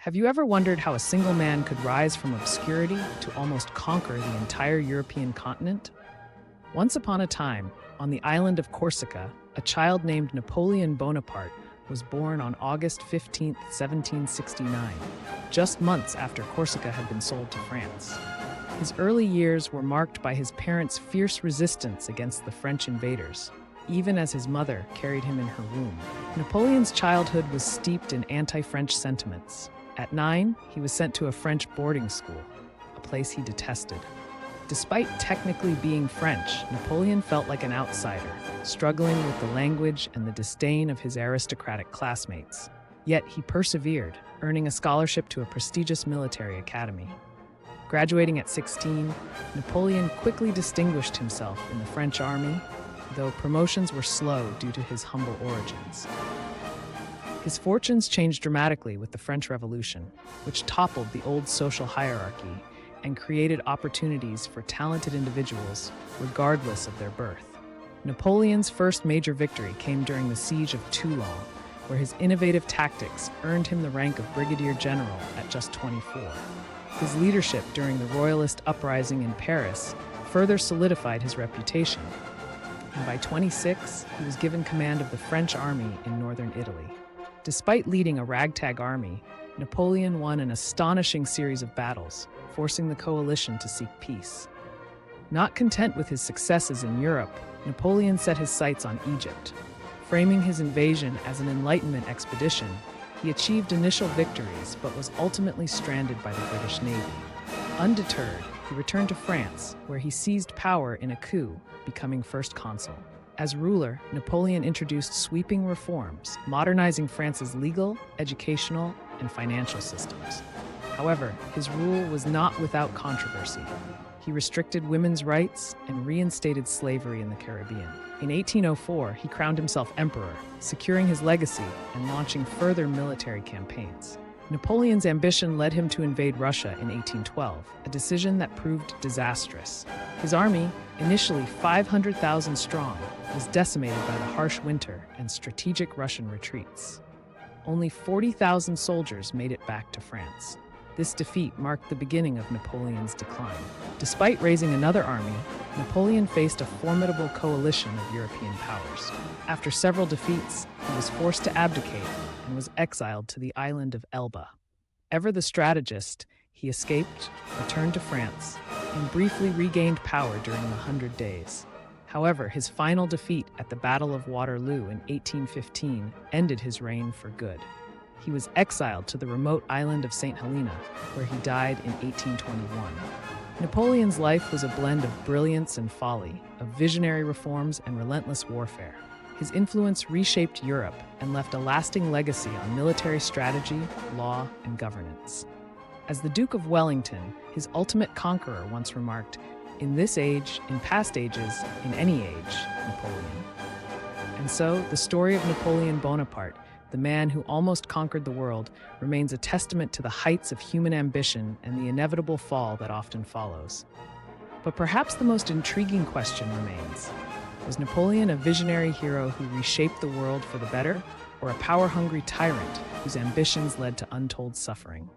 Have you ever wondered how a single man could rise from obscurity to almost conquer the entire European continent? Once upon a time, on the island of Corsica, a child named Napoleon Bonaparte was born on August 15, 1769, just months after Corsica had been sold to France. His early years were marked by his parents' fierce resistance against the French invaders, even as his mother carried him in her womb. Napoleon's childhood was steeped in anti-French sentiments. At 9, he was sent to a French boarding school, a place he detested. Despite technically being French, Napoleon felt like an outsider, struggling with the language and the disdain of his aristocratic classmates. Yet he persevered, earning a scholarship to a prestigious military academy. Graduating at 16, Napoleon quickly distinguished himself in the French army, though promotions were slow due to his humble origins. His fortunes changed dramatically with the French Revolution, which toppled the old social hierarchy and created opportunities for talented individuals, regardless of their birth. Napoleon's first major victory came during the Siege of Toulon, where his innovative tactics earned him the rank of brigadier general at just 24. His leadership during the Royalist uprising in Paris further solidified his reputation, and by 26, he was given command of the French army in northern Italy. Despite leading a ragtag army, Napoleon won an astonishing series of battles, forcing the coalition to seek peace. Not content with his successes in Europe, Napoleon set his sights on Egypt. Framing his invasion as an Enlightenment expedition, he achieved initial victories but was ultimately stranded by the British Navy. Undeterred, he returned to France, where he seized power in a coup, becoming first consul. As ruler, Napoleon introduced sweeping reforms, modernizing France's legal, educational, and financial systems. However, his rule was not without controversy. He restricted women's rights and reinstated slavery in the Caribbean. In 1804, he crowned himself emperor, securing his legacy and launching further military campaigns. Napoleon's ambition led him to invade Russia in 1812, a decision that proved disastrous. His army, initially 500,000 strong, was decimated by the harsh winter and strategic Russian retreats. Only 40,000 soldiers made it back to France. This defeat marked the beginning of Napoleon's decline. Despite raising another army, Napoleon faced a formidable coalition of European powers. After several defeats, he was forced to abdicate and was exiled to the island of Elba. Ever the strategist, he escaped, returned to France, and briefly regained power during the 100 Days. However, his final defeat at the Battle of Waterloo in 1815 ended his reign for good. He was exiled to the remote island of St. Helena, where he died in 1821. Napoleon's life was a blend of brilliance and folly, of visionary reforms and relentless warfare. His influence reshaped Europe and left a lasting legacy on military strategy, law, and governance. As the Duke of Wellington, his ultimate conqueror, once remarked, "In this age, in past ages, in any age, Napoleon." And so, the story of Napoleon Bonaparte, the man who almost conquered the world, remains a testament to the heights of human ambition and the inevitable fall that often follows. But perhaps the most intriguing question remains: was Napoleon a visionary hero who reshaped the world for the better, or a power-hungry tyrant whose ambitions led to untold suffering?